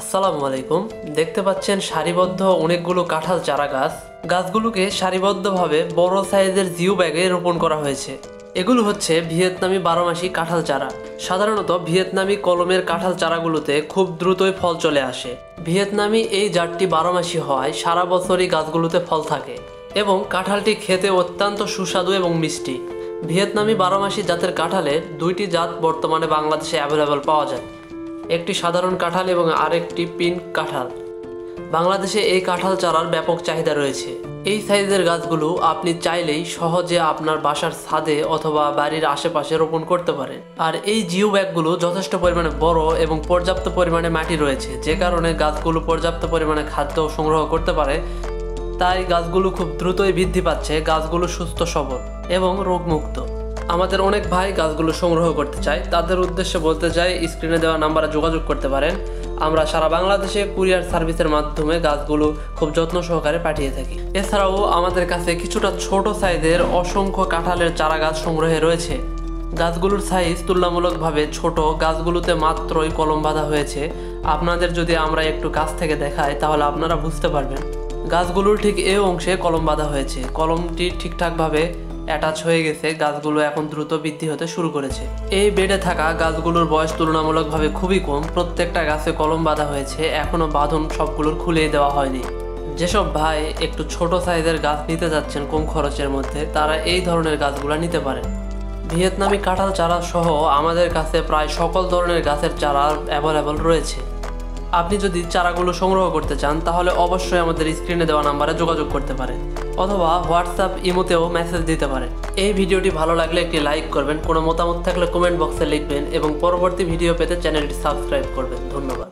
আসসালামু আলাইকুম। দেখতে পাচ্ছেন সারিবদ্ধ অনেকগুলো কাঁঠাল চারা গাছ। গাছগুলোকে সারিবদ্ধভাবে বড় সাইজের জিও ব্যাগে রোপণ করা হয়েছে। এগুলো হচ্ছে ভিয়েতনামি 12 মাসি কাঁঠাল চারা। সাধারণত ভিয়েতনামি কলমের কাঁঠাল চারাগুলোতে খুব দ্রুতই ফল চলে আসে। ভিয়েতনামি এই জাতটি 12 মাসি হওয়ায় সারা বছরই গাছগুলোতে ফল থাকে এবং কাঁঠালটি খেতে অত্যন্ত সুস্বাদু এবং মিষ্টি। ভিয়েতনামি 12 মাসি জাতের কাঁঠালের দুইটি জাত বর্তমানে বাংলাদেশে অ্যাভেলেবল পাওয়া যায়, একটি সাধারণ কাঁঠাল এবং আরেকটি পিঙ্ক কাঁঠাল। বাংলাদেশে এই কাঁঠাল চারার ব্যাপক চাহিদা রয়েছে। এই সাইজের গাছগুলো আপনি চাইলেই সহজে আপনার বাসার ছাদে অথবা বাড়ির আশেপাশে রোপণ করতে পারেন। আর এই জিও ব্যাগগুলো যথেষ্ট পরিমাণে বড় এবং পর্যাপ্ত পরিমাণে মাটি রয়েছে, যে কারণে গাছগুলো পর্যাপ্ত পরিমাণে খাদ্য সংগ্রহ করতে পারে। তাই গাছগুলো খুব দ্রুতই বৃদ্ধি পাচ্ছে। গাছগুলো সুস্থ সবল এবং রোগমুক্ত। আমাদের অনেক ভাই গাছগুলো সংগ্রহ করতে চায়, তাদের উদ্দেশ্যে বলতে চাই স্ক্রিনে দেওয়া নাম্বারে যোগাযোগ করতে পারেন। আমরা সারা বাংলাদেশে কুরিয়ার সার্ভিসের মাধ্যমে গাছগুলো খুব যত্ন সহকারে পাঠিয়ে থাকি। এছাড়াও আমাদের কাছে কিছুটা ছোট সাইজের অসংখ্য কাঁঠালের চারা গাছ সংগ্রহে রয়েছে। গাছগুলোর সাইজ তুলনামূলকভাবে ছোট। গাছগুলোতে মাত্রই কলম বাঁধা হয়েছে। আপনাদের যদি আমরা একটু কাছ থেকে দেখাই তাহলে আপনারা বুঝতে পারবেন। গাছগুলোর ঠিক এই অংশে কলম বাঁধা হয়েছে। কলমটি ঠিকঠাকভাবে অ্যাটাচ হয়ে গেছে। গাছগুলো এখন দ্রুত বৃদ্ধি হতে শুরু করেছে। এই বেডে থাকা গাছগুলোর বয়স তুলনামূলকভাবে খুবই কম। প্রত্যেকটা গাছে কলম বাঁধা হয়েছে, এখনো বাঁধন সবগুলোর খুলে দেওয়া হয়নি। যেসব ভাই একটু ছোট সাইজের গাছ নিতে যাচ্ছেন কম খরচের মধ্যে, তারা এই ধরনের গাছগুলো নিতে পারেন। ভিয়েতনামি কাঁঠাল চারা সহ আমাদের কাছে প্রায় সকল ধরনের গাছের চারা অ্যাভেলেবল রয়েছে। আপনি যদি চারাগুলো সংগ্রহ করতে চান তাহলে অবশ্যই আমাদের স্ক্রিনে দেওয়া নাম্বারে যোগাযোগ করতে পারেন অথবা হোয়াটসঅ্যাপ ইমোতেও মেসেজ দিতে পারেন। এই ভিডিওটি ভালো লাগলে একটি লাইক করবেন, কোনো মতামত থাকলে কমেন্ট বক্সে লিখবেন এবং পরবর্তী ভিডিও পেতে চ্যানেলটি সাবস্ক্রাইব করবেন। ধন্যবাদ।